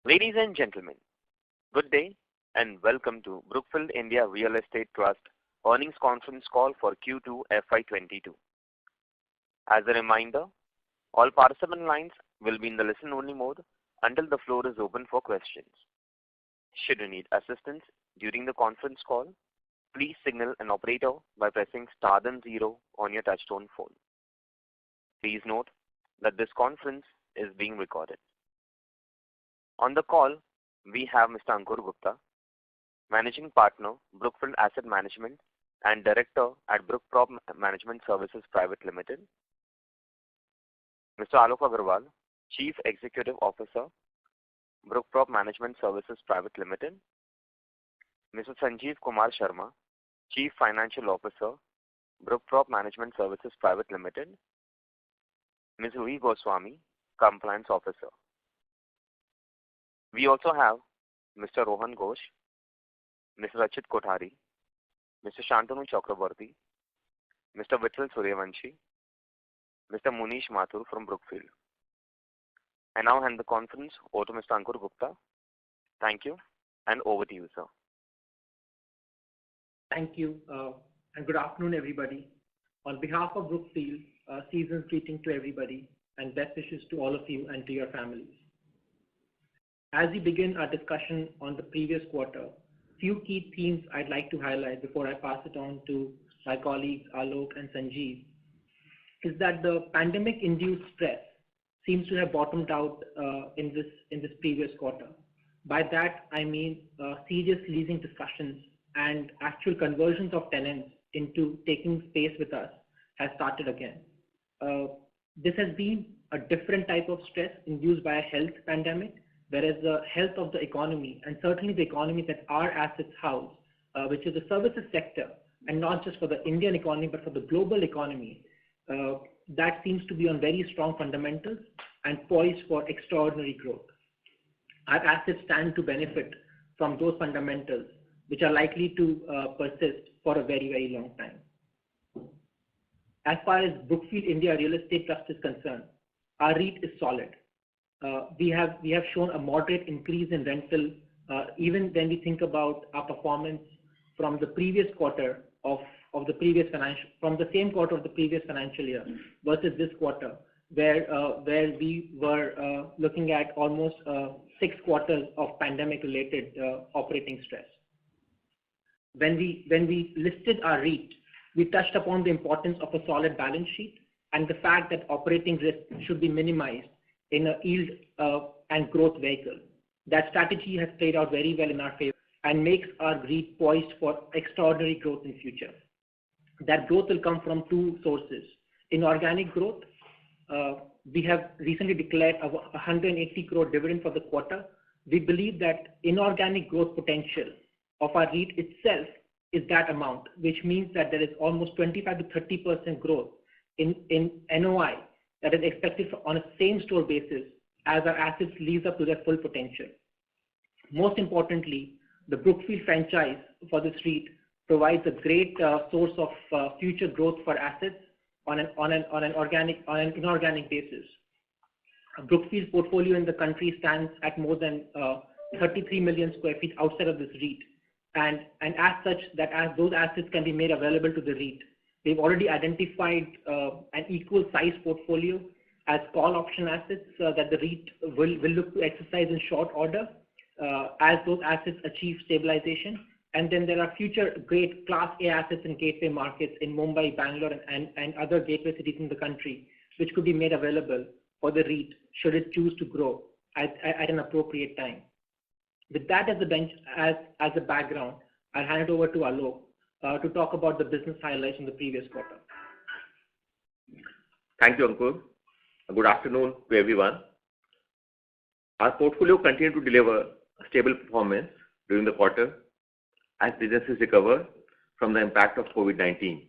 Ladies and gentlemen, good day and welcome to Brookfield India Real Estate Trust earnings conference call for Q2 FY22. As a reminder, all participant lines will be in the listen-only mode until the floor is open for questions. Should you need assistance during the conference call, please signal an operator by pressing star then 0 on your touchtone phone. Please note that this conference is being recorded. On the call, we have Mr. Ankur Gupta, Managing Partner, Brookfield Asset Management and Director at Brookprop Management Services Private Limited, Mr. Alok Agarwal, Chief Executive Officer, Brookprop Management Services Private Limited, Mr. Sanjeev Kumar Sharma, Chief Financial Officer, Brookprop Management Services Private Limited, Ms. Ruhi Goswami, Compliance Officer. We also have Mr. Rohan Ghosh, Mr. Rachit Kothari, Mr. Shantanu Chakraborty, Mr. Vittal Suryavanshi, Mr. Munish Mathur from Brookfield. I now hand the conference over to Mr. Ankur Gupta. Thank you, and over to you, sir. Thank you, and good afternoon, everybody. On behalf of Brookfield, season's greeting to everybody, and best wishes to all of you and to your families. As we begin our discussion on the previous quarter, few key themes I'd like to highlight before I pass it on to my colleagues Alok and Sanjeev is that the pandemic-induced stress seems to have bottomed out in this previous quarter. By that I mean serious leasing discussions and actual conversions of tenants into taking space with us has started again. This has been a different type of stress induced by a health pandemic, whereas the health of the economy, and certainly the economy that our assets house, which is the services sector, and not just for the Indian economy, but for the global economy, that seems to be on very strong fundamentals and poised for extraordinary growth. Our assets stand to benefit from those fundamentals, which are likely to persist for a very, very long time. As far as Brookfield India Real Estate Trust is concerned, our REIT is solid. We have shown a moderate increase in rental, even when we think about our performance from the previous quarter of the previous from the same quarter of the previous financial year versus this quarter, where we were looking at almost 6 quarters of pandemic-related operating stress. When we listed our REIT, we touched upon the importance of a solid balance sheet and the fact that operating risk should be minimized in a yield and growth vehicle. That strategy has played out very well in our favor and makes our REIT poised for extraordinary growth in future. That growth will come from 2 sources. Inorganic growth. We have recently declared a 180 crore dividend for the quarter. We believe that inorganic growth potential of our REIT itself is that amount, which means that there is almost 25 to 30% growth in NOI that is expected on a same-store basis as our assets lease up to their full potential. Most importantly, the Brookfield franchise for this REIT provides a great source of future growth for assets on an inorganic basis. Brookfield's portfolio in the country stands at more than 33 million square feet outside of this REIT, and as such, that as those assets can be made available to the REIT, we've already identified an equal size portfolio as call option assets that the REIT will look to exercise in short order as those assets achieve stabilization. And then there are future great Class A assets in gateway markets in Mumbai, Bangalore, and other gateway cities in the country, which could be made available for the REIT should it choose to grow at an appropriate time. With that as a background, I'll hand it over to Alok to talk about the business highlights in the previous quarter. Thank you, Ankur. Good afternoon to everyone. Our portfolio continued to deliver a stable performance during the quarter as businesses recover from the impact of COVID-19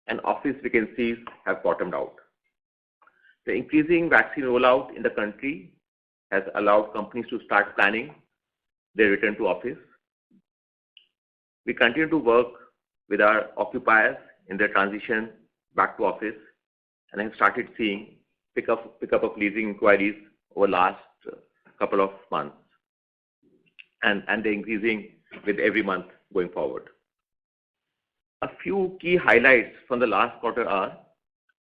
and office vacancies have bottomed out. The increasing vaccine rollout in the country has allowed companies to start planning their return to office. We continue to work with our occupiers in their transition back to office and have started seeing pick up of leasing inquiries over last couple of months. and they're increasing with every month going forward. A few key highlights from the last quarter are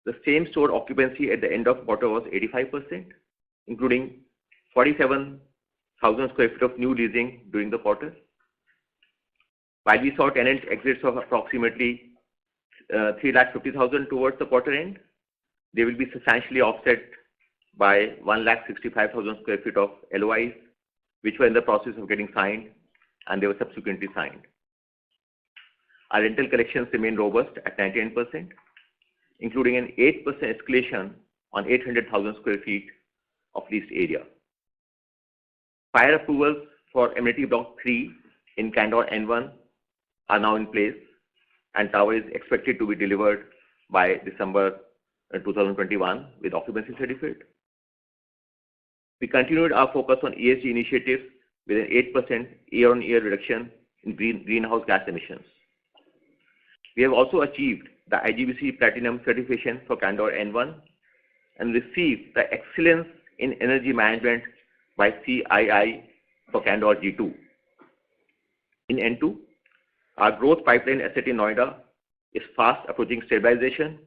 the same store occupancy at the end of quarter was 85%, including 47,000 square feet of new leasing during the quarter. While we saw tenant exits of approximately 350,000 towards the quarter end, they will be substantially offset by 165,000 square feet of LOIs, which were in the process of getting signed, and they were subsequently signed. Our rental collections remain robust at 99%, including an 8% escalation on 800,000 square feet of leased area. Fire approvals for Amenity Block 3 in Candor N1 are now in place, and tower is expected to be delivered by December 2021 with occupancy certificate. We continued our focus on ESG initiatives with an 8% year-on-year reduction in greenhouse gas emissions. We have also achieved the IGBC Platinum certification for Candor N1 and received the Excellence in Energy Management by CII for Candor G2. In N2, our growth pipeline asset in Noida is fast approaching stabilization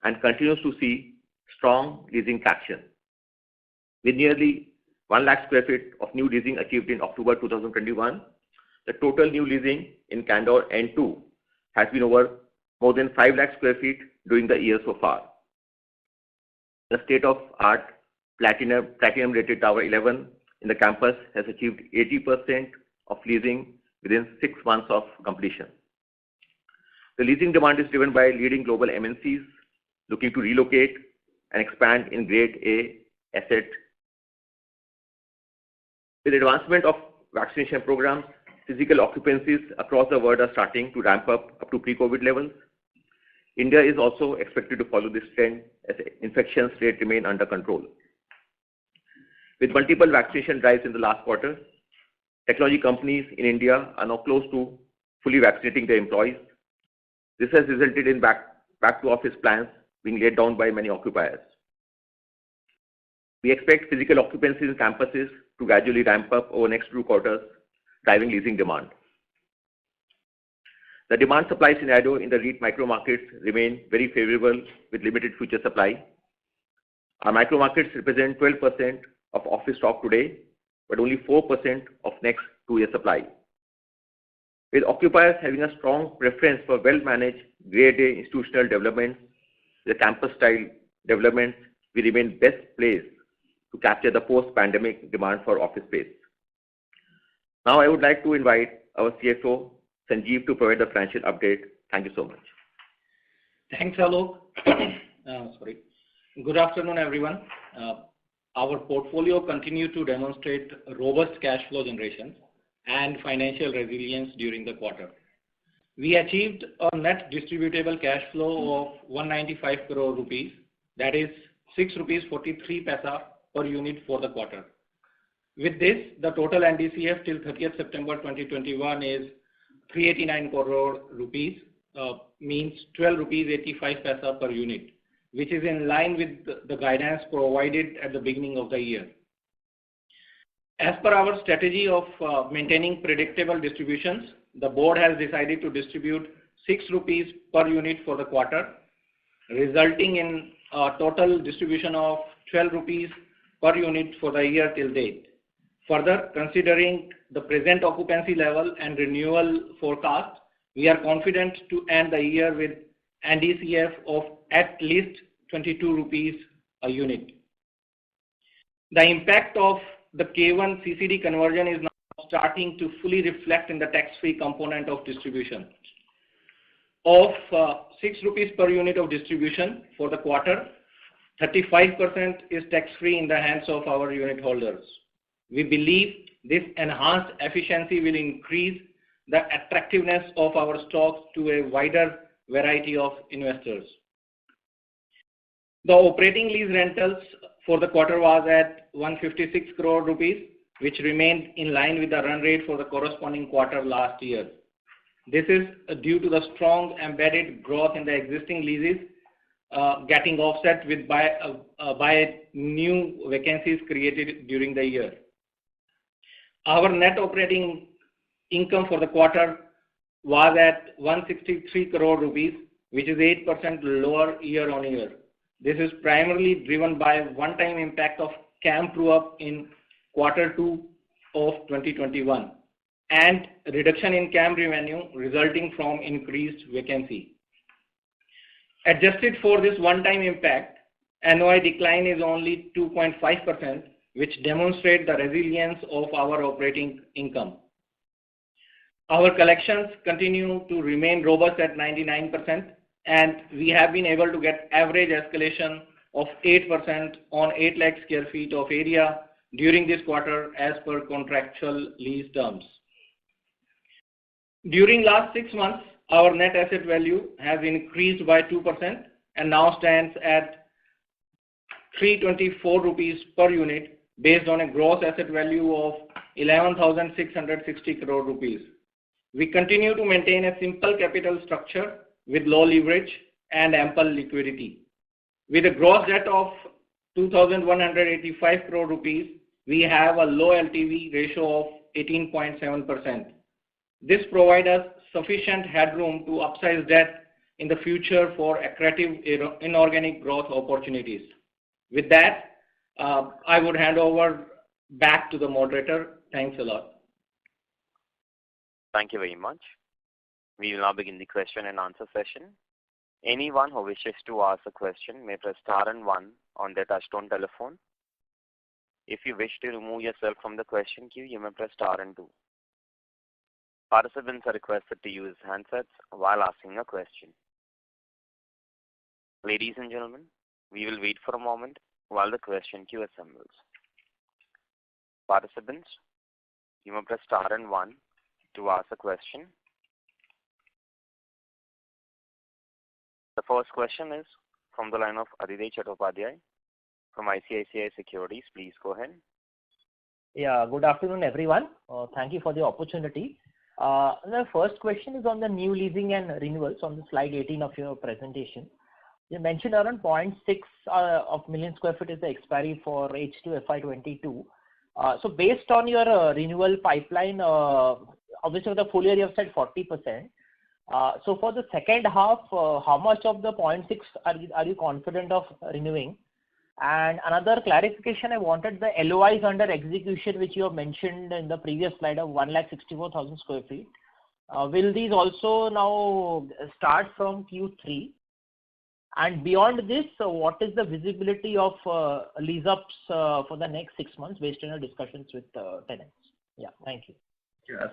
and continues to see strong leasing traction. With nearly 1 lakh square feet of new leasing achieved in October 2021, the total new leasing in Candor N2 has been over more than 5 lakh square feet during the year so far. The state-of-art platinum-rated Tower 11 in the campus has achieved 80% of leasing within 6 months of completion. The leasing demand is driven by leading global MNCs looking to relocate and expand in Grade A asset. With advancement of vaccination programs, physical occupancies across the world are starting to ramp up to pre-COVID levels. India is also expected to follow this trend as infections rate remain under control. With multiple vaccination drives in the last quarter, technology companies in India are now close to fully vaccinating their employees. This has resulted in back to office plans being laid down by many occupiers. We expect physical occupancies in campuses to gradually ramp up over the next 2 quarters, driving leasing demand. The demand supply scenario in the REIT micro markets remain very favorable with limited future supply. Our micro markets represent 12% of office stock today, but only 4% of next 2-year supply. With occupiers having a strong preference for well-managed Grade A institutional developments, the campus-style developments, we remain best placed to capture the post-pandemic demand for office space. Now I would like to invite our CFO, Sanjeev, to provide the financial update. Thank you so much. Thanks, Alok. Good afternoon, everyone. Our portfolio continued to demonstrate robust cash flow generation and financial resilience during the quarter. We achieved a net distributable cash flow of 195 crore rupees, that is 6.43 rupees per unit for the quarter. With this, the total NDCF till 30th September 2021 is 389 crore rupees, means 12.85 rupees per unit, which is in line with the guidance provided at the beginning of the year. As per our strategy of maintaining predictable distributions, the board has decided to distribute 6 rupees per unit for the quarter, resulting in a total distribution of 12 rupees per unit for the year till date. Further, considering the present occupancy level and renewal forecast, we are confident to end the year with NDCF of at least 22 rupees a unit. The impact of the K1 CCD conversion is now starting to fully reflect in the tax-free component of distribution. Of 6 rupees per unit of distribution for the quarter, 35% is tax-free in the hands of our unit holders. We believe this enhanced efficiency will increase the attractiveness of our stocks to a wider variety of investors. The operating lease rentals for the quarter was at 156 crore rupees, which remained in line with the run rate for the corresponding quarter last year. This is due to the strong embedded growth in the existing leases getting offset by new vacancies created during the year. Our net operating income for the quarter was at 163 crore rupees, which is 8% lower year-on-year. This is primarily driven by one-time impact of camp true-up in quarter 2 of 2021 and reduction in camp revenue resulting from increased vacancy. Adjusted for this one-time impact, NOI decline is only 2.5%, which demonstrates the resilience of our operating income. Our collections continue to remain robust at 99%, and we have been able to get average escalation of 8% on 8 lakh square feet of area during this quarter as per contractual lease terms. During last 6 months, our net asset value has increased by 2% and now stands at 324 rupees per unit based on a gross asset value of 11,660 crore rupees. We continue to maintain a simple capital structure with low leverage and ample liquidity. With a gross debt of 2,185 crore rupees, we have a low LTV ratio of 18.7%. This provides us sufficient headroom to upsize debt in the future for accretive inorganic growth opportunities. With that, I would hand over back to the moderator. Thanks a lot. Thank you very much. We will now begin the question and answer session. Anyone who wishes to ask a question may press star and 1 on their touchtone telephone. If you wish to remove yourself from the question queue, you may press star and 2. Participants are requested to use handsets while asking a question. Ladies and gentlemen, we will wait for a moment while the question queue assembles. Participants, you may press star and 1 to ask a question. The first question is from the line of Adhidev Chattopadhyay from ICICI Securities. Please go ahead. Yeah, good afternoon, everyone. Thank you for the opportunity. The first question is on the new leasing and renewals on the slide 18 of your presentation. You mentioned around 0.6 of million square feet is the expiry for H2 FY22. So based on your renewal pipeline, obviously for the full year you have said 40%. So for the second half, how much of the 0.6 are you confident of renewing? And another clarification, I wanted the LOIs under execution, which you have mentioned in the previous slide of 1,64,000 square feet. Will these also now start from Q3? And beyond this, what is the visibility of lease-ups for the next 6 months based on your discussions with tenants? Yeah, thank you. Yeah,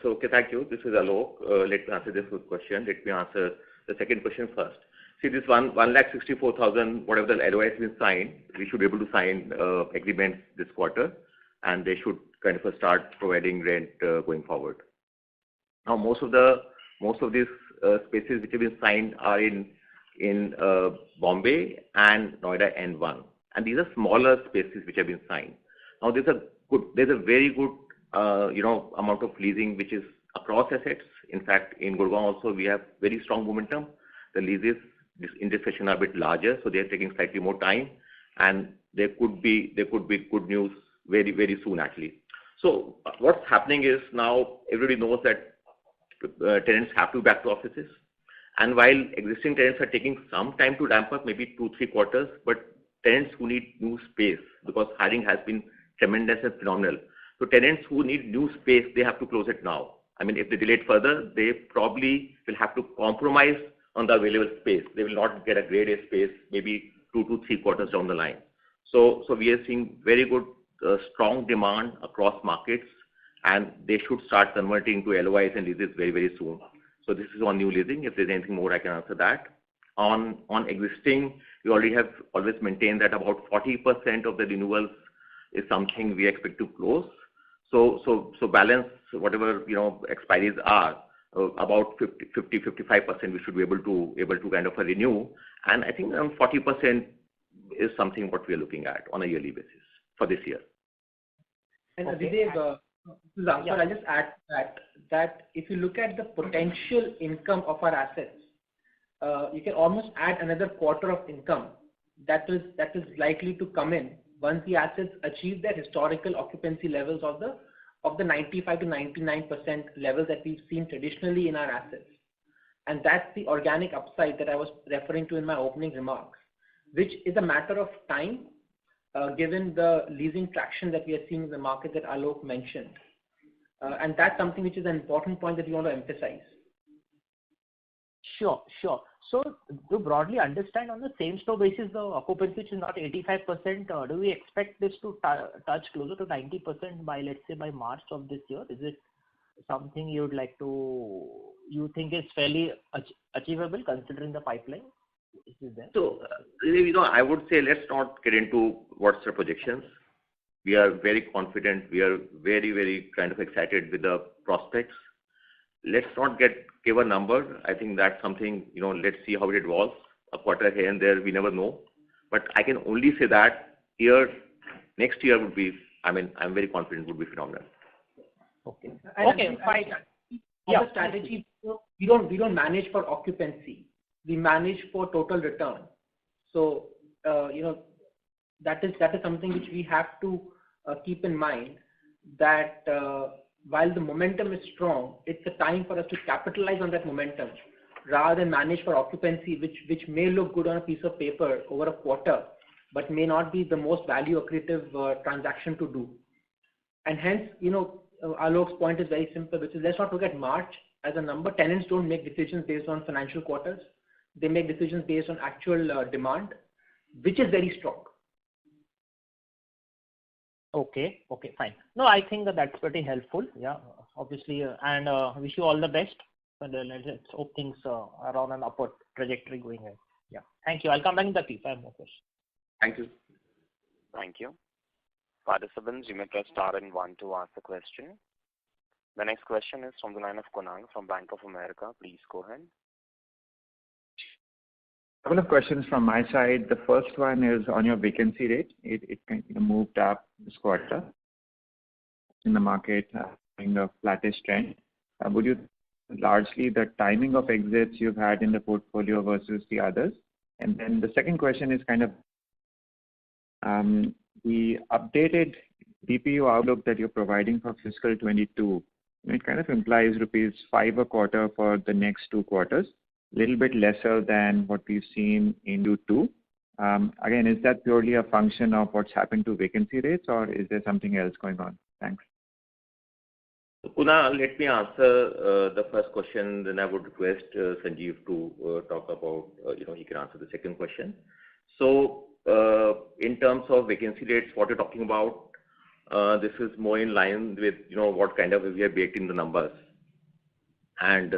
okay, thank you. This is Alok. Let me answer this good question. Let me answer the second question first. See, this 1,64,000, whatever the LOI has been signed, we should be able to sign agreements this quarter, and they should kind of start providing rent going forward. Now, most of these spaces which have been signed are in Bombay and Noida N1, and these are smaller spaces which have been signed. Now, there's a very good amount of leasing which is across assets. In fact, in Gurgaon also we have very strong momentum. The leases in this session are a bit larger, so they are taking slightly more time, and there could be good news very, very soon actually. So what's happening is now everybody knows that tenants have to back to offices, and while existing tenants are taking some time to ramp up, maybe 2-3 quarters, but tenants who need new space, because hiring has been tremendous and phenomenal. So tenants who need new space, they have to close it now. I mean, if they delay it further, they probably will have to compromise on the available space. They will not get a grade A space maybe 2 to 3 quarters down the line. So we are seeing very good, strong demand across markets, and they should start converting to LOIs and leases very, very soon. So this is on new leasing. If there's anything more, I can answer that. On existing, we already have always maintained that about 40% of the renewals is something we expect to close. So balance whatever expiries are, about 50-55% we should be able to kind of renew, and I think around 40% is something what we are looking at on a yearly basis for this year. And Adhidev, I'll just add that if you look at the potential income of our assets, you can almost add another quarter of income that is likely to come in once the assets achieve their historical occupancy levels of the 95 to 99% levels that we've seen traditionally in our assets. And that's the organic upside that I was referring to in my opening remarks, which is a matter of time, given the leasing traction that we are seeing in the market that Alok mentioned. And that's something which is an important point that we want to emphasize. Sure. So to broadly understand, on the same store basis, the occupancy which is not 85%, do we expect this to touch closer to 90% by, let's say, by March of this year? Is it something you think is fairly achievable considering the pipeline? Is there? So, I would say let's not get into what's the projections. We are very confident. We are very, very kind of excited with the prospects. Let's not give a number. I think that's something, let's see how it evolves. A quarter here and there, we never know. But I can only say that next year would be, I'm very confident would be phenomenal. Okay. Okay, fine. The strategy, we don't manage for occupancy. We manage for total return. So, that is something which we have to keep in mind, that while the momentum is strong, it's a time for us to capitalize on that momentum rather than manage for occupancy, which may look good on a piece of paper over a quarter, but may not be the most value accretive transaction to do. And hence, Alok's point is very simple, which is let's not look at March as a number. Tenants don't make decisions based on financial quarters. They make decisions based on actual demand, which is very strong. Okay, fine. No, I think that's pretty helpful. Yeah, obviously, and wish you all the best. And let's hope things are on an upward trajectory going ahead. Yeah, thank you. I'll come back in the queue if I have more questions. Thank you. Thank you. Participants, you may press star and 1 to ask the question. The next question is from the line of Kunal from Bank of America. Please go ahead. A couple of questions from my side. The first one is on your vacancy rate. It kind of moved up this quarter in the market, having a flattish trend. Would you largely the timing of exits you've had in the portfolio versus the others? And then the second question is kind of the updated DPU outlook that you're providing for fiscal 22. It kind of implies rupees 5 a quarter for the next 2 quarters. Little bit lesser than what we've seen in Q2. Again, is that purely a function of what's happened to vacancy rates, or is there something else going on? Thanks. Kunal, let me answer the first question, then I would request Sanjeev to talk about, he can answer the second question. So, in terms of vacancy rates, what you're talking about, this is more in line with, what kind of we have baked in the numbers. And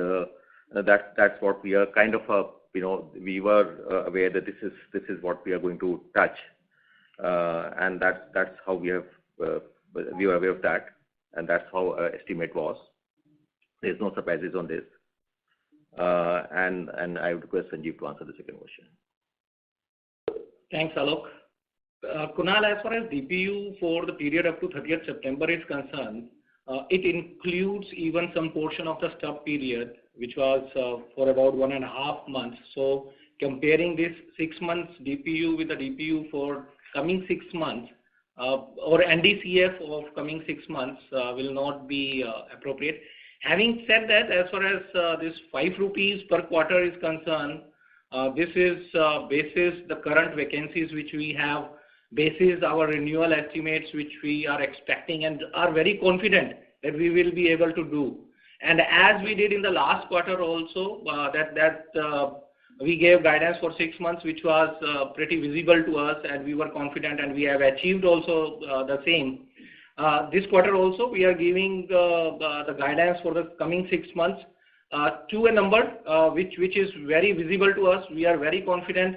that's what we are kind of, we were aware that this is what we are going to touch. And that's how we were aware of that. And that's how our estimate was. There's no surprises on this. And I would request Sanjeev to answer the second question. Thanks, Alok. Kunal, as far as DPU for the period up to 30th September is concerned, it includes even some portion of the stub period, which was for about 1.5 months. So comparing this 6 months DPU with the DPU for coming 6 months, or NDCF of coming 6 months will not be appropriate. Having said that, as far as this 5 rupees per quarter is concerned, this is basis the current vacancies which we have, basis our renewal estimates which we are expecting and are very confident that we will be able to do. And as we did in the last quarter also, we gave guidance for 6 months, which was pretty visible to us, and we were confident, and we have achieved also the same. This quarter also, we are giving the guidance for the coming 6 months to a number which is very visible to us. We are very confident.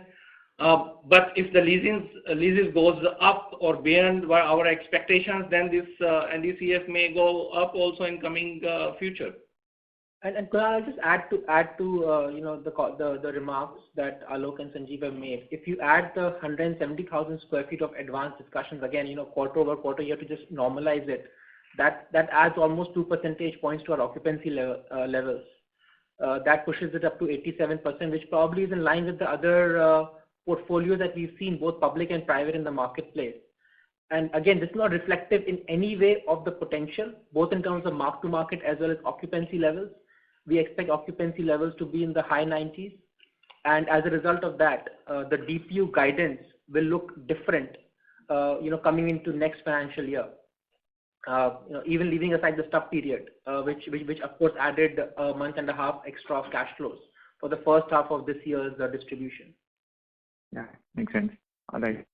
But if the leases goes up or beyond our expectations, then this NDCF may go up also in coming future. And Kunal, I'll just add to the remarks that Alok and Sanjeev have made. If you add the 170,000 square feet of advanced discussions again, quarter over quarter, you have to just normalize it. That adds almost 2 percentage points to our occupancy levels. That pushes it up to 87%, which probably is in line with the other portfolios that we've seen, both public and private, in the marketplace. And again, this is not reflective in any way of the potential, both in terms of mark to market as well as occupancy levels. We expect occupancy levels to be in the high 90s. And as a result of that, the DPU guidance will look different, coming into next financial year. Even leaving aside the stub period, which of course added a month and a half extra of cash flows for the first half of this year's distribution. Yeah, makes sense. All right.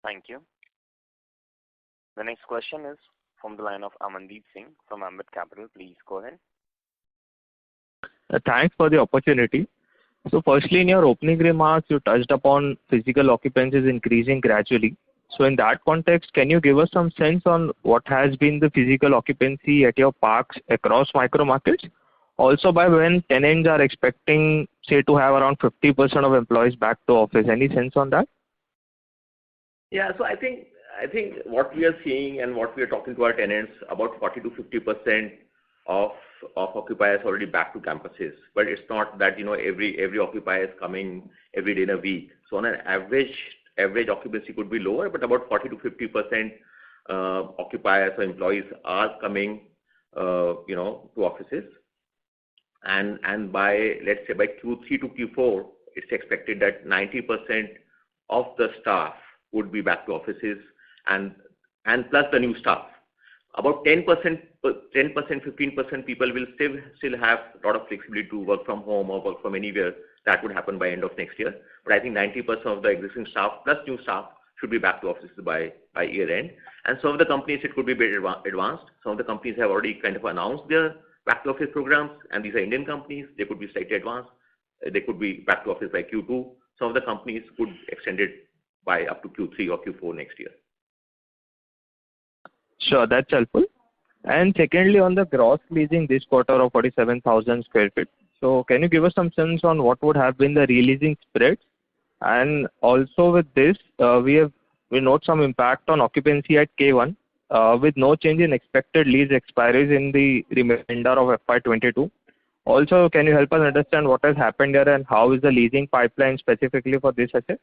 Thank you. The next question is from the line of Amandeep Singh from Ambit Capital. Please go ahead. Thanks for the opportunity. So firstly, in your opening remarks, you touched upon physical occupancies increasing gradually. So in that context, can you give us some sense on what has been the physical occupancy at your parks across micro markets? Also, by when tenants are expecting, say, to have around 50% of employees back to office. Any sense on that? Yeah, so I think what we are seeing and what we are talking to our tenants, about 40 to 50% of occupiers already back to campuses. But it's not that every occupier is coming every day in a week. So on an average occupancy could be lower, but about 40 to 50% occupiers or employees are coming, to offices. And by, let's say, by Q3 to Q4, it's expected that 90% of the staff would be back to offices, and plus the new staff. About 10%, 15% people will still have a lot of flexibility to work from home or work from anywhere. That would happen by end of next year. But I think 90% of the existing staff plus new staff should be back to offices by year end. And some of the companies, it could be a bit advanced. Some of the companies have already kind of announced their back to office programs, and these are Indian companies. They could be slightly advanced. They could be back to office by Q2. Some of the companies could extend it by up to Q3 or Q4 next year. Sure, that's helpful. And secondly, on the gross leasing this quarter of 47,000 square feet. So can you give us some sense on what would have been the re-leasing spreads? And also with this, we note some impact on occupancy at K1 with no change in expected lease expiries in the remainder of FY22. Also, can you help us understand what has happened here and how is the leasing pipeline specifically for this asset?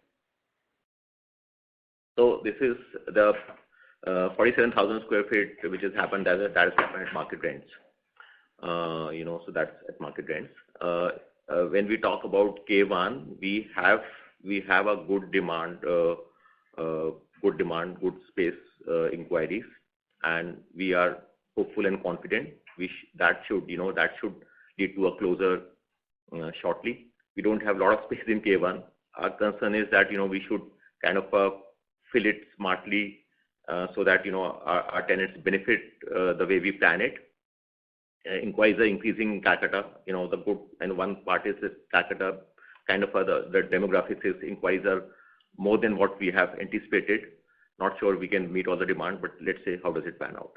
So this is the 47,000 square feet, which has happened, that has happened at market rents. So that's at market rents. When we talk about K1, we have a good demand, good space inquiries, and we are hopeful and confident that should lead to a closure shortly. We don't have a lot of space in K1. Our concern is that we should kind of fill it smartly so that our tenants benefit the way we plan it. Inquiries are increasing in Calcutta. The good and one part is that Calcutta kind of the demographics is inquiries are more than what we have anticipated. Not sure we can meet all the demand, but let's say how does it pan out.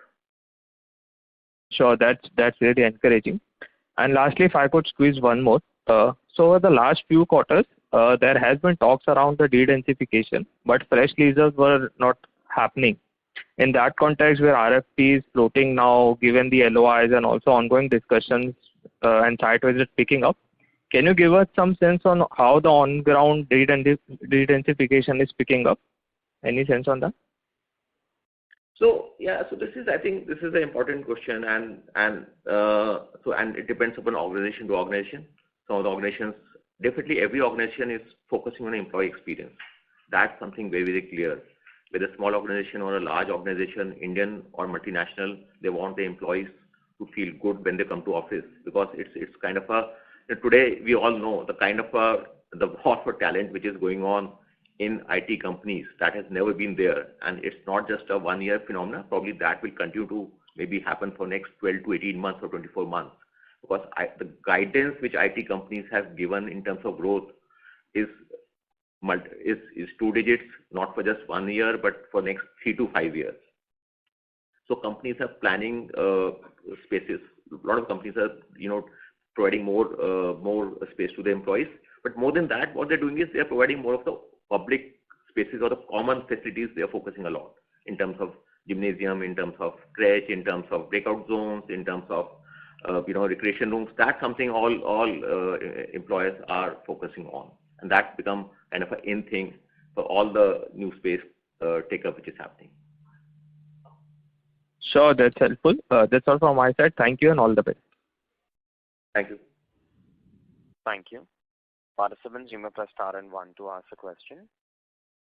Sure, that's really encouraging. And lastly, if I could squeeze one more. So over the last few quarters, there has been talks around the de-densification, but fresh leases were not happening. In that context, where RFP is floating now, given the LOIs and also ongoing discussions and site visits picking up, can you give us some sense on how the on-ground de-densification is picking up? Any sense on that? So yeah, so I think this is an important question, and it depends upon organization to organization. Some of the organizations, definitely every organization is focusing on employee experience. That's something very, very clear. Whether a small organization or a large organization, Indian or multinational, they want the employees to feel good when they come to office, because it's kind of today we all know the kind of the war for talent which is going on in IT companies that has never been there, and it's not just a 1 year phenomena. Probably that will continue to maybe happen for next 12 to 18 months or 24 months, because the guidance which IT companies have given in terms of growth is 2 digits, not for just 1 year, but for next 3 to 5 years. So companies are planning spaces. A lot of companies are providing more space to the employees. But more than that, what they're doing is they're providing more of the public spaces or the common facilities. They're focusing a lot in terms of gymnasium, in terms of crèche, in terms of breakout zones, in terms of recreation rooms. That's something all employers are focusing on, and that's become kind of an in thing all the new space take-up which is happening. Sure, that's helpful. That's all from my side. Thank you and all the best. Thank you. Thank you. Participants, you may press star and 1 to ask a question.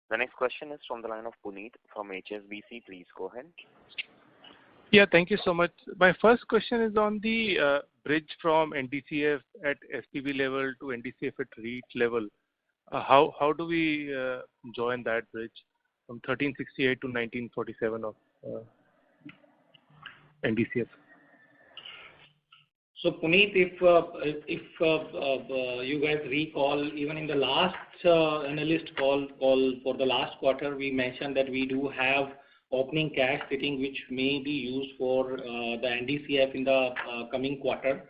The next question is from the line of Puneet from HSBC. Please go ahead. Yeah, thank you so much. My first question is on the bridge from NDCF at SPV level to NDCF at REIT level. How do we join that bridge from 1368 to 1947 of NDCF? So Puneet, if you guys recall, even in the last analyst call for the last quarter, we mentioned that we do have opening cash sitting which may be used for the NDCF in the coming quarter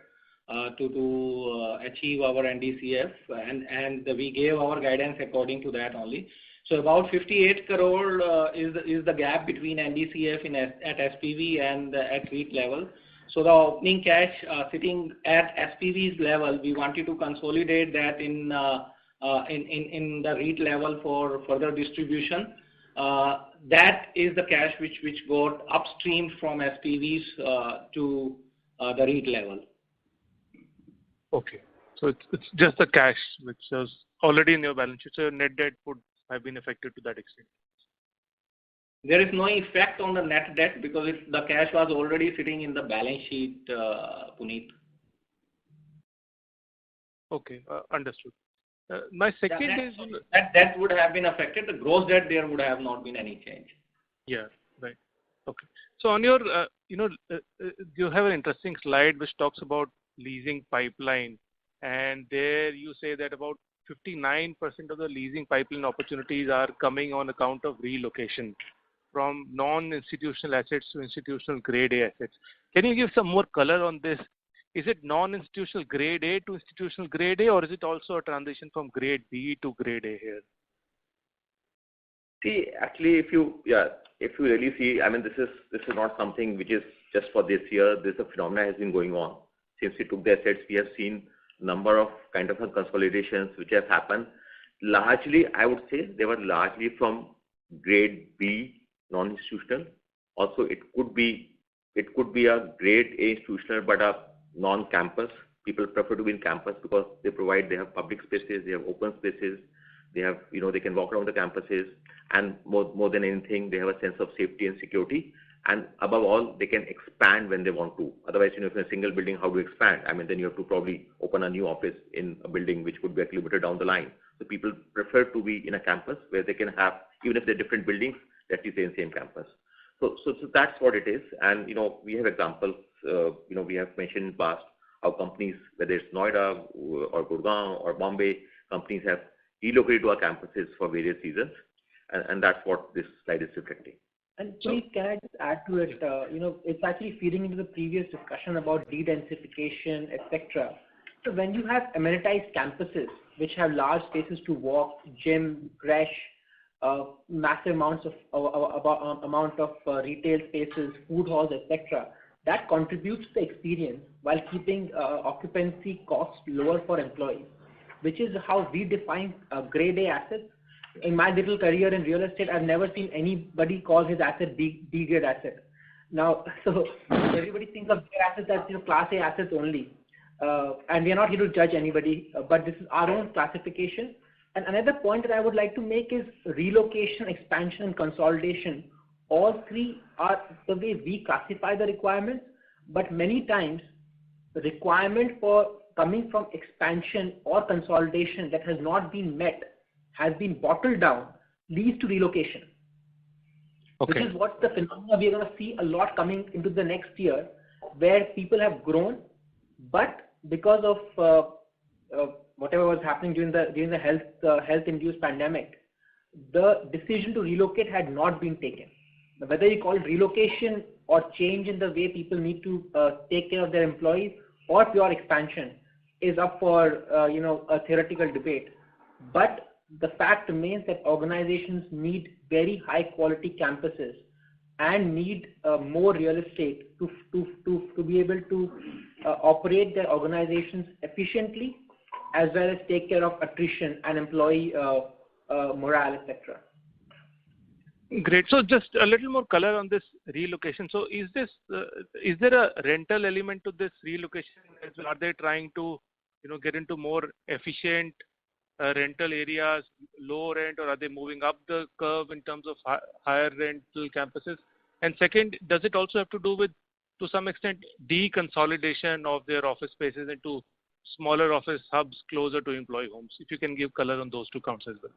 to achieve our NDCF, and we gave our guidance according to that only. So about 58 crore is the gap between NDCF at SPV and at REIT level. So the opening cash sitting at SPV's level, we wanted to consolidate that in the REIT level for further distribution. That is the cash which got upstreamed from SPVs to the REIT level. Okay, so it's just the cash which was already in your balance sheet. So your net debt would have been affected to that extent. There is no effect on the net debt because the cash was already sitting in the balance sheet, Puneet. Okay, understood. My second is that debt would have been affected. The gross debt there would have not been any change. Yeah, right. Okay. So on your, you have an interesting slide which talks about leasing pipeline, and there you say that about 59% of the leasing pipeline opportunities are coming on account of relocation from non-institutional assets to institutional grade A assets. Can you give some more color on this? Is it non-institutional grade A to institutional grade A, or is it also a transition from grade B to grade A here? See, actually, if you really see, I mean, this is not something which is just for this year. This phenomena has been going on since we took the assets. We have seen number of kind of consolidations which have happened. Largely, I would say they were largely from grade B non-institutional. Also, it could be a grade A institutional, but a non-campus. People prefer to be in campus because they have public spaces, they have open spaces, they have, they can walk around the campuses, and more than anything, they have a sense of safety and security. And above all, they can expand when they want to. Otherwise, if in a single building, how do you expand? I mean, then you have to probably open a new office in a building which could be a kilometer down the line. So people prefer to be in a campus where they can have, even if they're different buildings, that is in the same campus. So that's what it is. And, we have examples, we have mentioned in the past how companies, whether it's Noida or Gurgaon or Bombay, companies have relocated to our campuses for various reasons. And that's what this slide is reflecting. And please, can I just add to it? It's actually feeding into the previous discussion about de-densification, etc. So when you have amenitized campuses which have large spaces to walk, gym, creche, massive amounts of amount of retail spaces, food halls, etc., that contributes to the experience while keeping occupancy costs lower for employees, which is how we define grade A assets. In my little career in real estate, I've never seen anybody call his asset B-grade asset. Now, so everybody thinks of their assets as class A assets only. And we are not here to judge anybody, but this is our own classification. And another point that I would like to make is relocation, expansion, and consolidation. All three are the way we classify the requirements, but many times the requirement for coming from expansion or consolidation that has not been met, has been bottled down, leads to relocation. Okay. Which is what the phenomena we are going to see a lot coming into the next year, where people have grown, but because of whatever was happening during the health-induced pandemic, the decision to relocate had not been taken. Whether you call it relocation or change in the way people need to take care of their employees or pure expansion is up for a theoretical debate. But the fact remains that organizations need very high quality campuses and need more real estate to be able to operate their organizations efficiently, as well as take care of attrition and employee morale, etc. Great. So just a little more color on this relocation. So is there a rental element to this relocation? Are they trying to, get into more efficient rental areas, low rent, or are they moving up the curve in terms of higher rental campuses? And second, does it also have to do with, to some extent, deconsolidation of their office spaces into smaller office hubs closer to employee homes? If you can give color on those two counts as well.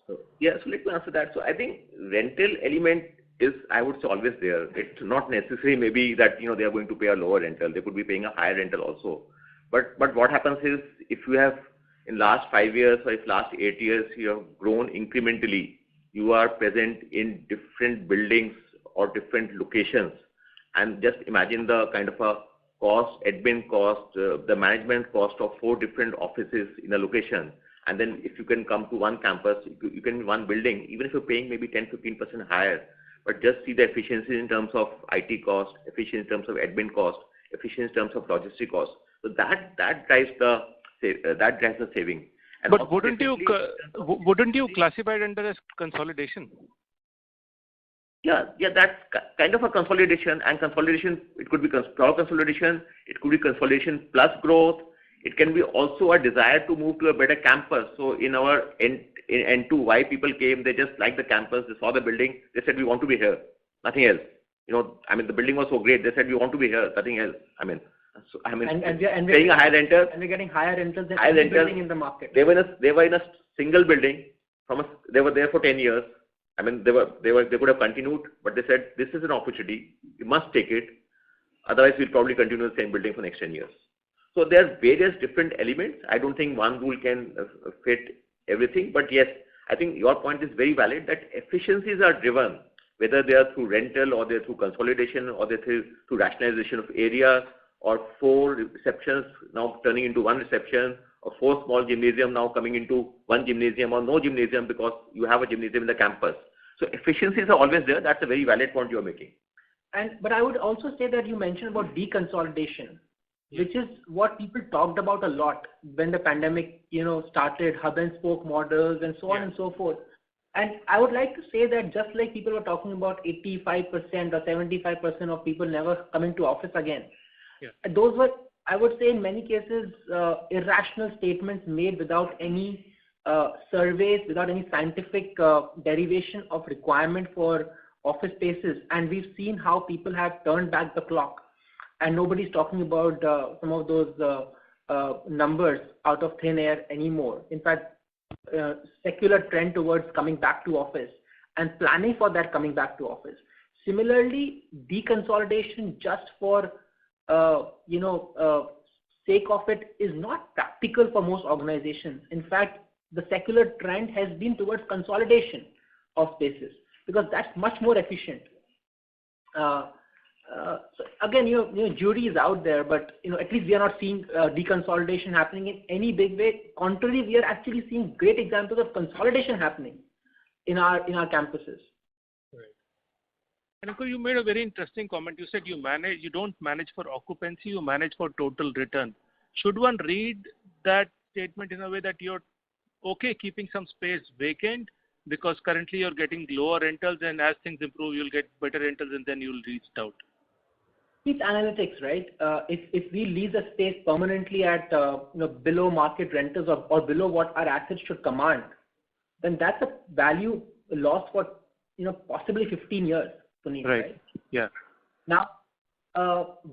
So let me answer that. So I think rental element is, I would say, always there. It's not necessary maybe that, they are going to pay a lower rental. They could be paying a higher rental also. But what happens is, if you have in last 5 years or if last 8 years, you have grown incrementally, you are present in different buildings or different locations. And just imagine the kind of a cost, admin cost, the management cost of 4 different offices in a location. And then if you can come to one campus, you can one building, even if you're paying maybe 10-15% higher, but just see the efficiency in terms of IT cost, efficiency in terms of admin cost, efficiency in terms of logistic cost. So that drives the saving. And but wouldn't you classify it under as consolidation? Yeah, that's kind of a consolidation. And consolidation, it could be pure consolidation, it could be consolidation plus growth. It can be also a desire to move to a better campus. So in our N2, why people came, they just liked the campus, they saw the building, they said, we want to be here, nothing else. The building was so great, they said, we want to be here, nothing else. Paying a high rental. And we're getting higher rentals than any building in the market. They were in a single building, they were there for 10 years. They could have continued, but they said, this is an opportunity, we must take it. Otherwise, we'll probably continue the same building for next 10 years. So there are various different elements. I don't think one rule can fit everything, but yes, I think your point is very valid that efficiencies are driven, whether they are through rental or they're through consolidation or they're through rationalization of areas, or 4 receptions now turning into 1 reception, or 4 small gymnasium now coming into 1 gymnasium, or no gymnasium because you have a gymnasium in the campus. So efficiencies are always there. That's a very valid point you're making. But I would also say that you mentioned about deconsolidation, which is what people talked about a lot when the pandemic, started, hub and spoke models and so on and so forth. And I would like to say that just like people were talking about 85% or 75% of people never coming to office again, those were, I would say in many cases, irrational statements made without any surveys, without any scientific derivation of requirement for office spaces. And we've seen how people have turned back the clock. And nobody's talking about some of those numbers out of thin air anymore. In fact, secular trend towards coming back to office and planning for that coming back to office. Similarly, deconsolidation just for sake of it is not practical for most organizations. In fact, the secular trend has been towards consolidation of spaces because that's much more efficient. So again, jury is out there, but at least we are not seeing deconsolidation happening in any big way. Contrary, we are actually seeing great examples of consolidation happening in our campuses. Right. And Ankur, you made a very interesting comment. You said you don't manage for occupancy, you manage for total return. Should one read that statement in a way that you're okay keeping some space vacant because currently you're getting lower rentals, and as things improve, you'll get better rentals and then you'll reach out? It's analytics, right? If we lease a space permanently at below market rentals or below what our assets should command, then that's a value loss for possibly 15 years, Puneet, right? Yeah. Now,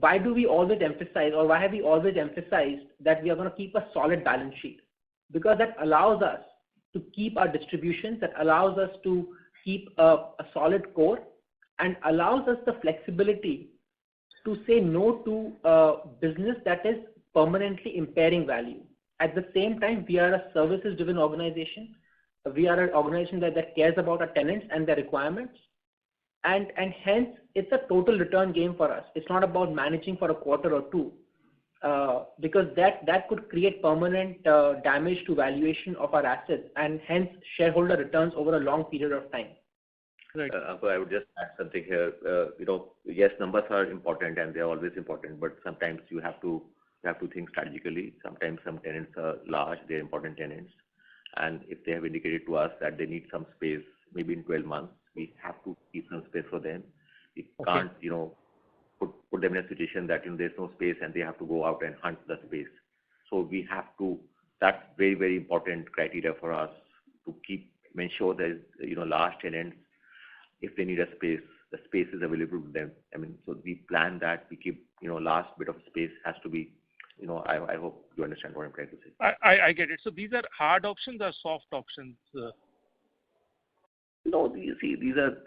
why do we always emphasize, or why have we always emphasized that we are going to keep a solid balance sheet? Because that allows us to keep our distributions, that allows us to keep a solid core, and allows us the flexibility to say no to business that is permanently impairing value. At the same time, we are a services-driven organization. We are an organization that cares about our tenants and their requirements. And hence, it's a total return game for us. It's not about managing for a quarter or two, because that could create permanent damage to valuation of our assets and hence shareholder returns over a long period of time. Right. I would just add something here. Yes, numbers are important and they are always important, but sometimes you have to think strategically. Sometimes some tenants are large, they're important tenants. and if they have indicated to us that they need some space, maybe in 12 months, we have to keep some space for them. We can't, put them in a situation that, there's no space and they have to go out and hunt the space. So we have to, that's very, very important criteria for us to ensure that, large tenants, if they need a space, the space is available to them. So we plan that, we keep, last bit of space has to be, I hope you understand what I'm trying to say. I get it. So these are hard options or soft options? No, you see, these are,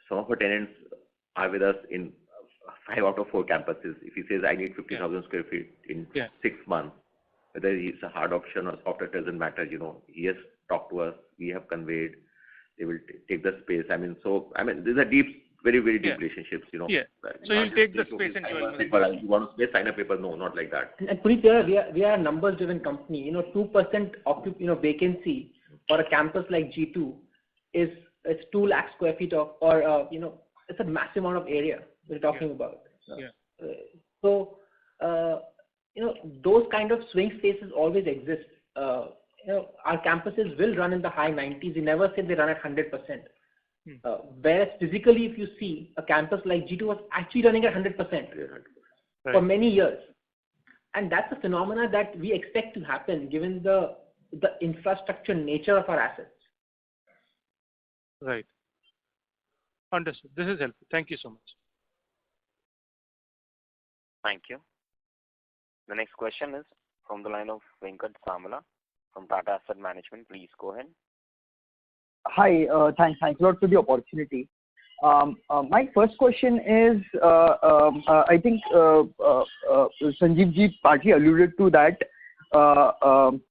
some of our tenants are with us in 5 out of 4 campuses. If he says, I need 50,000 square feet in 6 months, whether it's a hard option or soft, it doesn't matter. He has talked to us, we have conveyed, they will take the space. These are deep, very, very deep relationships, Yeah. So you'll take the space in 12 months. You want to sign a paper? No, not like that. And Puneet, we are a numbers-driven company. 2% vacancy for a campus like G2 it's 2 lakh square feet of, or it's a massive amount of area we're talking about. So those kind of swing spaces always exist. Our campuses will run in the high 90s. We never said they run at 100%. Whereas physically, if you see, a campus like G2 was actually running at 100% for many years. And that's a phenomena that we expect to happen given the infrastructure nature of our assets. Right. Understood. This is helpful. Thank you so much. Thank you. The next question is from the line of Venkat Samala from Tata Asset Management. Please go ahead. Hi, thanks a lot for the opportunity. My first question is, I think Sanjeev ji partly alluded to that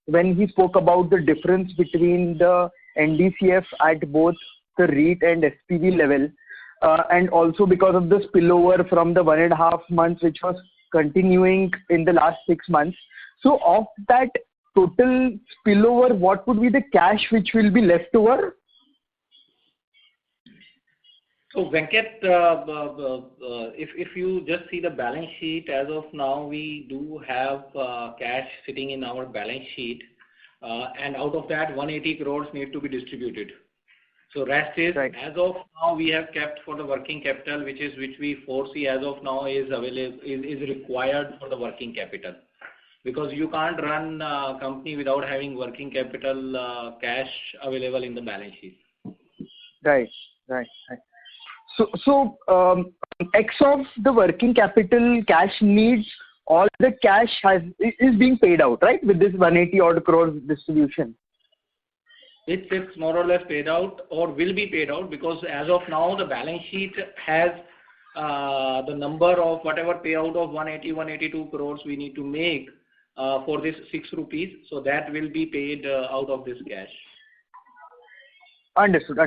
when he spoke about the difference between the NDCF at both the REIT and SPV level, and also because of the spillover from the 1.5 months which was continuing in the last 6 months. So of that total spillover, what would be the cash which will be left over? So Venkat, if you just see the balance sheet, as of now, we do have cash sitting in our balance sheet, and out of that, 180 crores need to be distributed. So rest is, as of now, we have kept for the working capital, which we foresee as of now is required for the working capital. Because you can't run a company without having working capital cash available in the balance sheet. Right. So X of the working capital cash needs, all the cash is being paid out, right? With this 180 odd crores distribution. It's more or less paid out or will be paid out, because as of now the balance sheet has the number of whatever payout of 182 crores we need to make for this 6 rupees. So that will be paid out of this cash. Understood.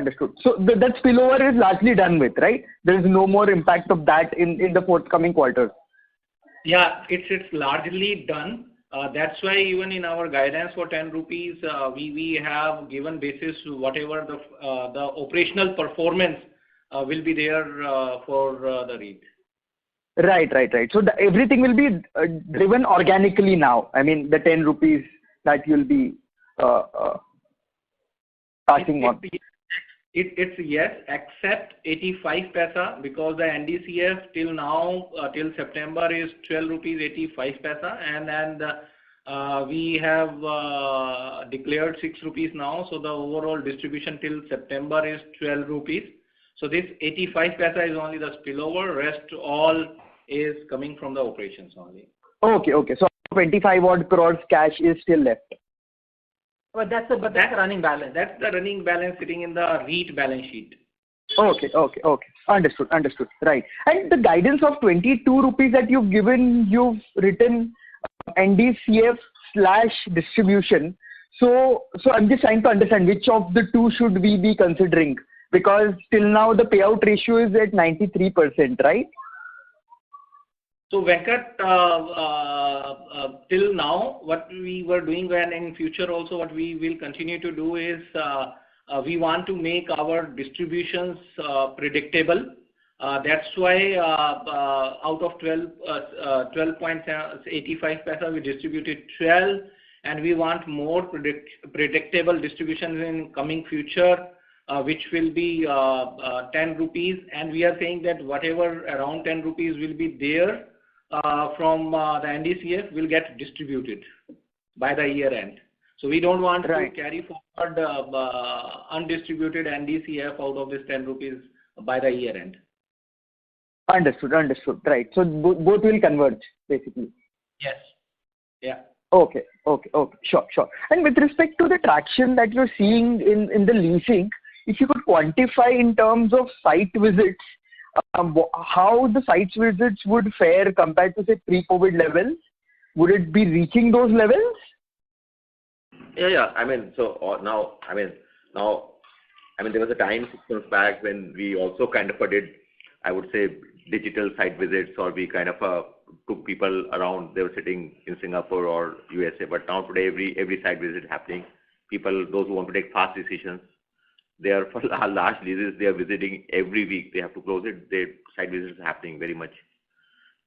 So that spillover is largely done with, right? There is no more impact of that in the forthcoming quarters. Yeah, it's largely done. That's why even in our guidance for 10 rupees, we have given basis to whatever the operational performance will be there for the REIT. Right. So everything will be driven organically now. The 10 rupees that you'll be passing on. It's yes, except 85 paisa, because the NDCF till now, till September is 12 rupees 85 paisa, and then we have declared 6 rupees now, so the overall distribution till September is 12 rupees. So this 85 paisa is only the spillover, rest all is coming from the operations only. Okay. So 25 odd crores cash is still left. But that's the running balance. That's the running balance sitting in the REIT balance sheet. Okay. Understood. Right. And the guidance of 22 rupees that you've given, you've written NDCF / distribution. So I'm just trying to understand which of the two should we be considering, because till now the payout ratio is at 93%, right? So Venkat, till now, what we were doing, and in future also what we will continue to do is we want to make our distributions predictable. That's why out of 12.85 paisa we distributed 12, and we want more predictable distributions in coming future, which will be 10 rupees, and we are saying that whatever around 10 rupees will be there from the NDCF will get distributed by the year end. So we don't want to carry forward undistributed NDCF out of this 10 rupees by the year end. Understood. Right. So both will converge, basically. Yes. Yeah. Okay. Sure. And with respect to the traction that you're seeing in the leasing, if you could quantify in terms of site visits, how the site visits would fare compared to, say, pre-COVID levels? Would it be reaching those levels? Yeah. There was a time 6 months back when we also kind of did, I would say, digital site visits, or we kind of took people around. They were sitting in Singapore or USA. But now today, every site visit happening. People, those who want to take fast decisions, they are for large leases. They are visiting every week. They have to close it. Their site visits are happening very much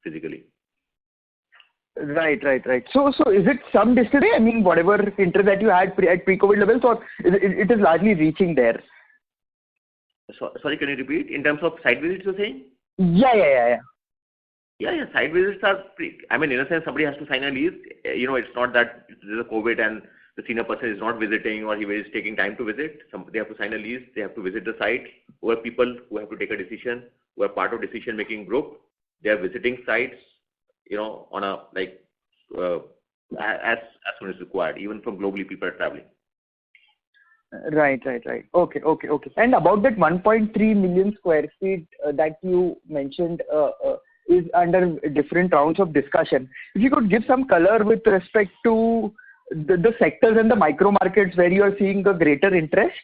physically. Right. So is it some distance? I mean, whatever interest that you had at pre-COVID levels, or it is largely reaching there? Sorry, can you repeat? In terms of site visits, you're saying? Yeah. Yeah. Site visits are in a sense, somebody has to sign a lease. It's not that there's a COVID and the senior person is not visiting or he is taking time to visit. They have to sign a lease. They have to visit the site. Who are people who have to take a decision, who are part of decision-making group. They are visiting sites, on a as soon as required. Even from globally, people are traveling. Right. Okay. And about that 1.3 million square feet that you mentioned is under different rounds of discussion. If you could give some color with respect to the sectors and the micro markets where you are seeing the greater interest?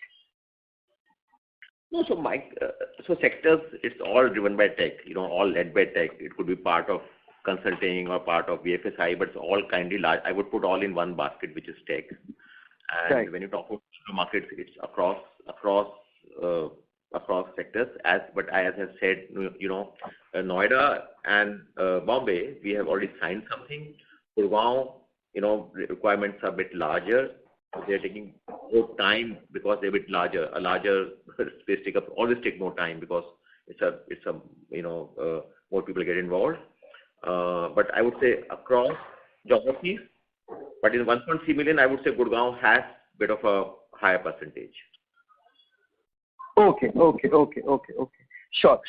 No, so sectors, it's all driven by tech, all led by tech. It could be part of consulting or part of BFSI, but it's all kindly large. I would put all in one basket, which is tech. And when you talk about markets, it's across sectors. As I have said, Noida and Bombay, we have already signed something. Gurgaon, requirements are a bit larger. They're taking more time because they're a bit larger. A larger space always take more time because it's more people get involved. But I would say across geographies, but in 1.3 million, I would say Gurgaon has a bit of a higher percentage. Okay. Sure.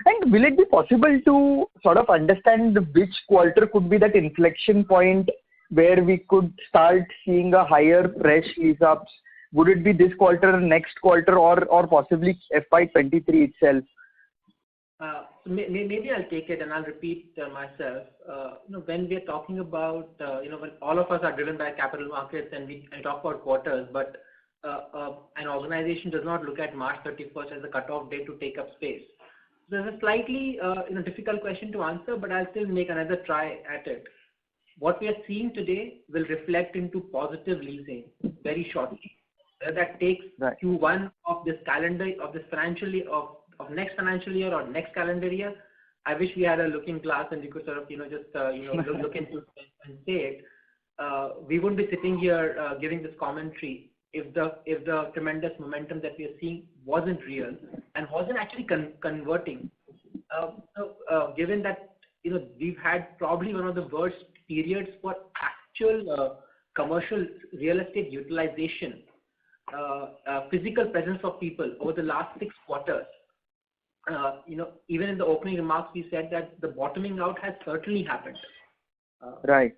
And will it be possible to sort of understand which quarter could be that inflection point where we could start seeing a higher fresh lease-ups? Would it be this quarter, next quarter, or possibly FY23 itself? Maybe I'll take it and I'll repeat myself. When we are talking about, when all of us are driven by capital markets and we talk about quarters, but an organization does not look at March 31st as a cutoff date to take up space. So there's a slightly difficult question to answer, but I'll still make another try at it. What we are seeing today will reflect into positive leasing very shortly. That takes Q1 of this calendar, of this financial year, of next financial year or next calendar year. I wish we had a looking glass and we could sort of look into it and say it. We wouldn't be sitting here giving this commentary if the tremendous momentum that we are seeing wasn't real and wasn't actually converting. Given that we've had probably one of the worst periods for actual commercial real estate utilization, physical presence of people over the last 6 quarters. Even in the opening remarks, we said that the bottoming out has certainly happened. Right.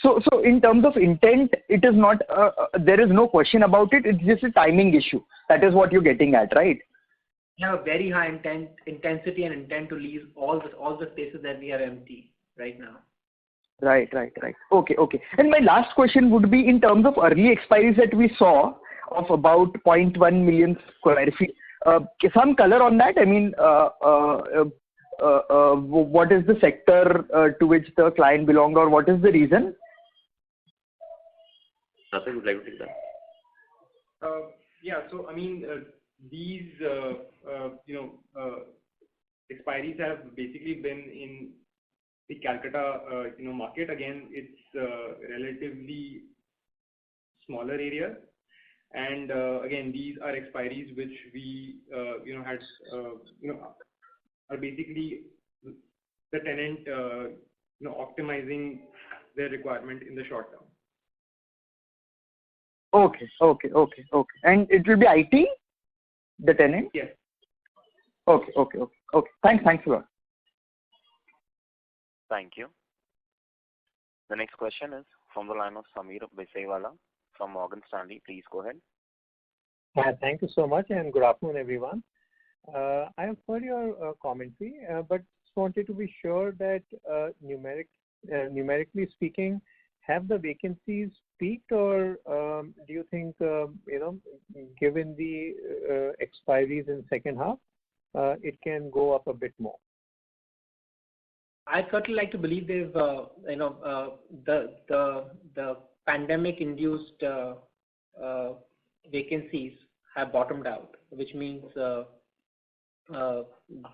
So in terms of intent, it is not. There is no question about it. It's just a timing issue. That is what you're getting at, right? We have a very high intensity and intent to lease all the spaces that we have empty right now. Right. Okay. And my last question would be in terms of early expiries that we saw of about 0.1 million square feet. Some color on that. I mean, what is the sector to which the client belonged, or what is the reason? Nothing would like to take that. Yeah. So I mean, these expiries have basically been in the Calcutta, market. Again, it's relatively smaller areas. And again, these are expiries which we, had, are basically the tenant, optimizing their requirement in the short term. Okay. And it will be IT, the tenant? Yes. Okay. Thanks a lot. Thank you. The next question is from the line of Samir Bisaiwala from Morgan Stanley. Please go ahead. Thank you so much, and good afternoon, everyone. I have heard your commentary, but just wanted to be sure that numerically speaking, have the vacancies peaked, or do you think, given the expiries in second half, it can go up a bit more? I'd certainly like to believe they've, the pandemic-induced vacancies have bottomed out, which means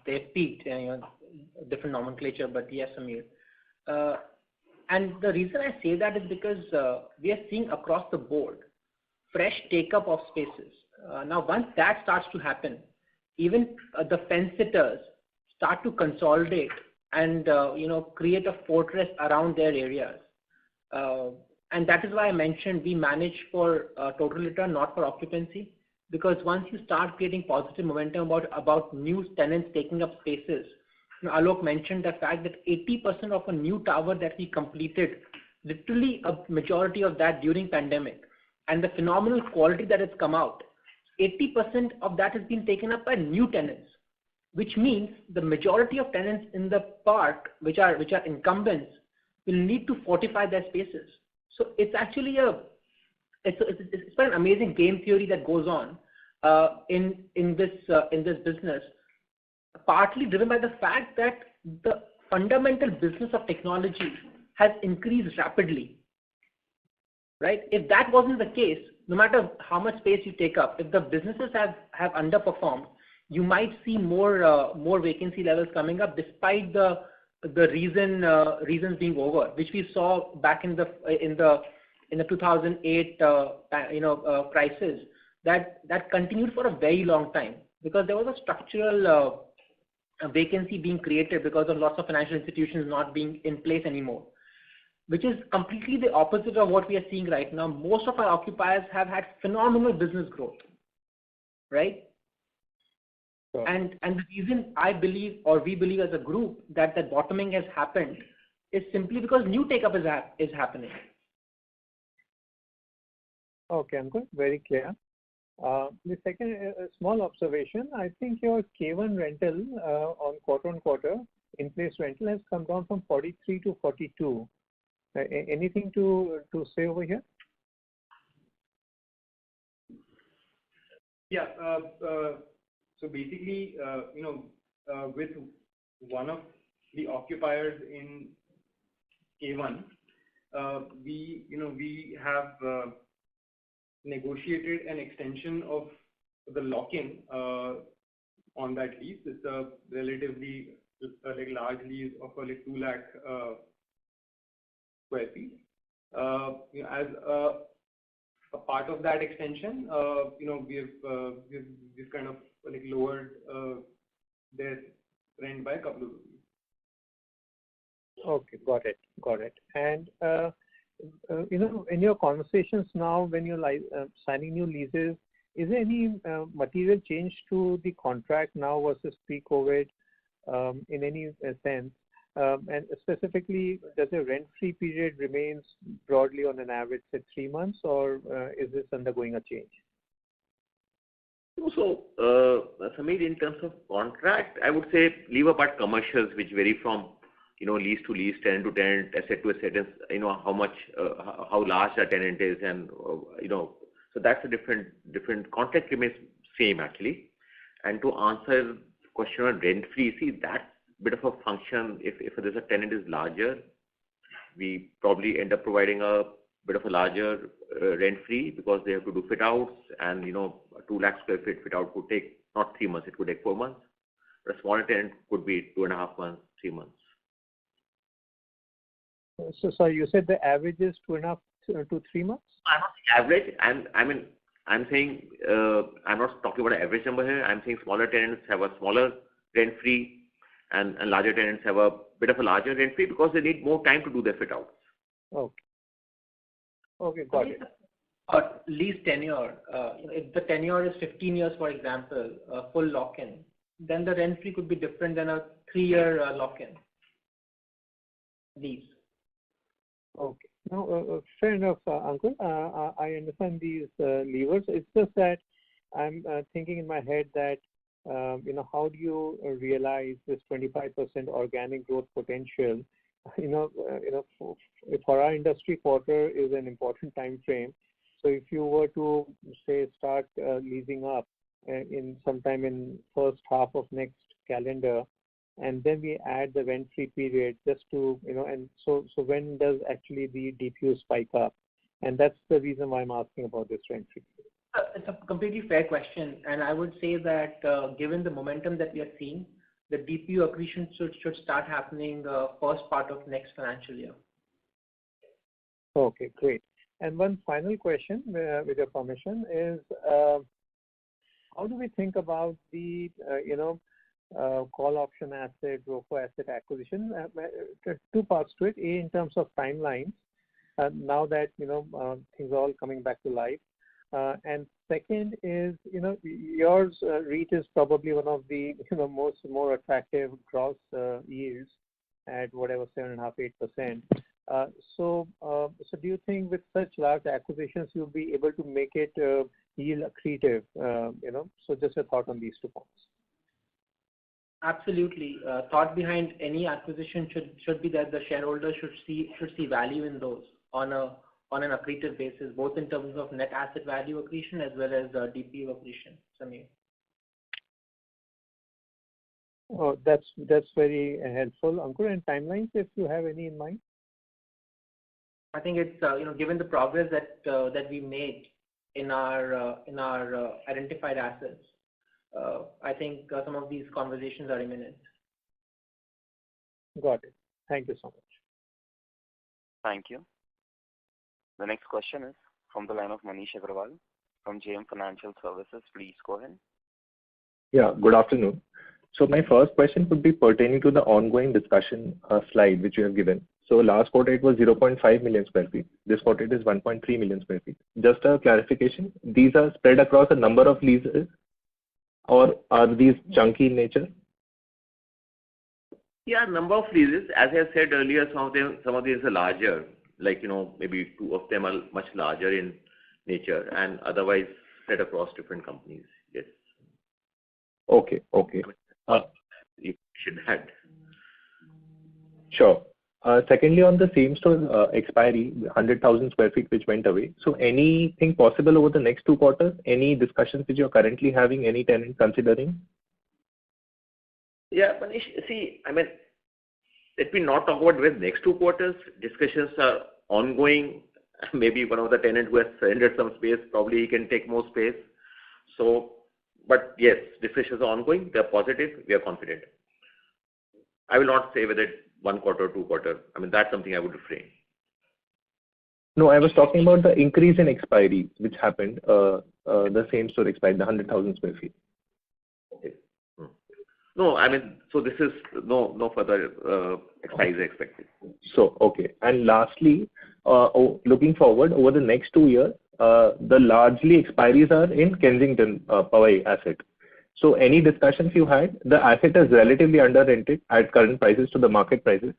they've peaked. Different nomenclature, but yes, Samir. And the reason I say that is because we are seeing across the board fresh take-up of spaces. Now, once that starts to happen, even the fence sitters start to consolidate and create a fortress around their areas. And that is why I mentioned we manage for total return, not for occupancy, because once you start creating positive momentum about new tenants taking up spaces, Alok mentioned the fact that 80% of a new tower that we completed, literally a majority of that during pandemic, and the phenomenal quality that has come out, 80% of that has been taken up by new tenants, which means the majority of tenants in the park, which are incumbents, will need to fortify their spaces. So it's actually it's quite an amazing game theory that goes on in this business, partly driven by the fact that the fundamental business of technology has increased rapidly. Right? If that wasn't the case, no matter how much space you take up, if the businesses have underperformed, you might see more vacancy levels coming up, despite the reasons being over, which we saw back in the 2008 crisis. That continued for a very long time because there was a structural vacancy being created because of lots of financial institutions not being in place anymore, which is completely the opposite of what we are seeing right now. Most of our occupiers have had phenomenal business growth, right? Sure. And the reason I believe, or we believe as a group, that the bottoming has happened is simply because new take-up is happening. Okay, Ankur, very clear. The second small observation, I think your K1 rental on quarter-on-quarter in-place rental has come down from 43 to 42. Anything to say over here? Yeah. So basically, with one of the occupiers in K1, we have negotiated an extension of the lock-in on that lease. It's a relatively large lease of 2 lakh square feet. As a part of that extension, we've kind of lowered their rent by a couple of rupees. Okay, got it. And in your conversations now, when you're signing new leases, is there any material change to the contract now versus pre-COVID in any sense? And specifically, does the rent-free period remains broadly on an average at 3 months, or is this undergoing a change? So, Samir, in terms of contract, I would say leave apart commercials, which vary from lease to lease, tenant to tenant, asset to asset, how much, how large the tenant is, and so that's a different contract remains same actually. And to answer the question on rent free, see that's bit of a function. If there's a tenant is larger, we probably end up providing a bit of a larger rent free because they have to do fit outs, and a 2 lakh square feet fit out could take not 3 months, it could take 4 months. But a smaller tenant could be 2.5 months, 3 months. So sorry, you said the average is 2.5 to 3 months? I'm not saying average. I'm saying, I'm not talking about an average number here. I'm saying smaller tenants have a smaller rent-free and larger tenants have a bit of a larger rent-free because they need more time to do their fit-outs. Okay. Okay, got it. Lease tenure, if the tenure is 15 years, for example, full lock-in, then the rent-free could be different than a 3-year lock-in lease. Okay. No, fair enough, Ankur. I understand these levers. It's just that I'm thinking in my head that, how do you realize this 25% organic growth potential? For our industry, quarter is an important time frame. So if you were to say start leasing up in sometime in first half of next calendar, and then we add the rent-free period just to, and so when does actually the DPU spike up? And that's the reason why I'm asking about this rent-free period. It's a completely fair question, and I would say that given the momentum that we are seeing, the DPU accretion should start happening first part of next financial year. Okay, great. And one final question, with your permission, is how do we think about the call option asset, ROFO asset acquisition? Two parts to it. A, in terms of timelines, now that things are all coming back to life. And second is, yours REIT is probably one of the more attractive gross yields at whatever 7.5-8%. So do you think with such large acquisitions you'll be able to make it yield accretive? So just a thought on these 2 points. Absolutely. Thought behind any acquisition should be that the shareholders should see value in those on an accretive basis, both in terms of net asset value accretion as well as DPU accretion. Samir. Oh, that's very helpful, Ankur. And timelines, if you have any in mind. I think it's given the progress that we made in our identified assets. I think some of these conversations are imminent. Got it. Thank you so much. Thank you. The next question is from the line of Manish Agrawal from JM Financial Services. Please go ahead. Yeah, good afternoon. So my first question would be pertaining to the ongoing discussion slide which you have given. So last quarter it was 0.5 million square feet. This quarter it is 1.3 million square feet. Just a clarification, these are spread across a number of leases or are these chunky in nature? Yeah, number of leases. As I said earlier, some of these are larger, like, maybe 2 of them are much larger in nature and otherwise spread across different companies. Yes. Okay. You should add. Sure. Secondly, on the same store expiry, 100,000 square feet which went away. So anything possible over the next 2 quarters? Any discussions which you're currently having, any tenant considering? Yeah, Manish, see, let me not talk about the next 2 quarters. Discussions are ongoing. Maybe one of the tenants who has surrendered some space, probably he can take more space. So, but yes, discussions are ongoing. They're positive. We are confident. I will not say whether it's 1 quarter or 2 quarters. That's something I would refrain. No, I was talking about the increase in expiry which happened, the same store expiry, the 100,000 square feet. Okay. No, so this is no further expiry expected. So, okay. And lastly, looking forward over the next 2 years, the largely expiries are in Kensington Powai asset. So any discussions you had, the asset is relatively under rented at current prices to the market prices.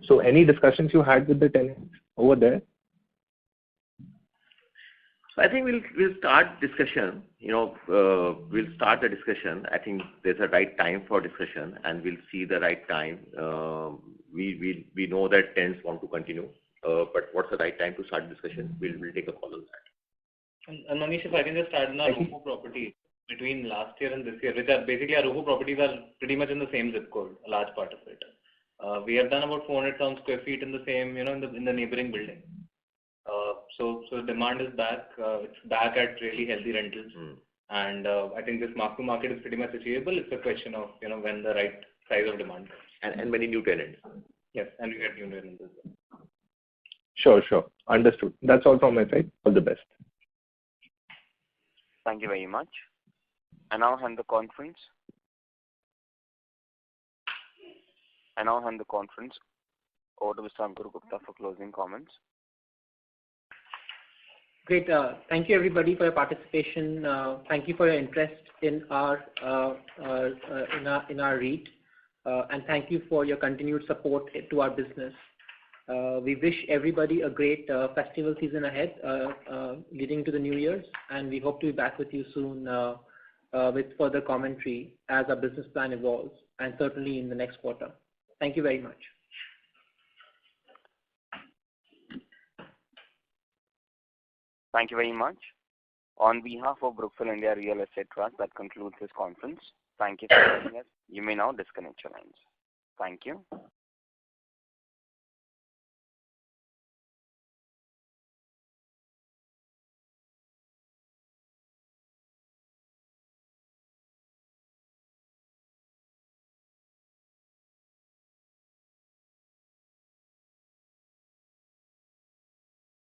So any discussions you had with the tenants over there? So I think we'll start discussion. We'll start the discussion. I think there's a right time for discussion, and we'll see the right time. We know that tenants want to continue, but what's the right time to start discussion? We'll take a call on that. And Manish, if I can just add on our ROFO property between last year and this year, which are basically our ROFO properties are pretty much in the same zip code, a large part of it. We have done about 400,000 square feet in the same, in the neighboring building. So demand is back. It's back at really healthy rentals. And I think this mark to market is pretty much achievable. It's a question of, when the right size of demand comes. And many new tenants. Yes, and we get new tenants as well. Sure. Understood. That's all from my side. All the best. Thank you very much. I now hand the conference over to Mr. Ankur Gupta for closing comments. Great. Thank you everybody for your participation. Thank you for your interest in our REIT, and thank you for your continued support to our business. We wish everybody a great festival season ahead, leading to the New Year's, and we hope to be back with you soon with further commentary as our business plan evolves, and certainly in the next quarter. Thank you very much. Thank you very much. On behalf of Brookfield India Real Estate Trust, that concludes this conference. Thank you for joining us. You may now disconnect your lines. Thank you.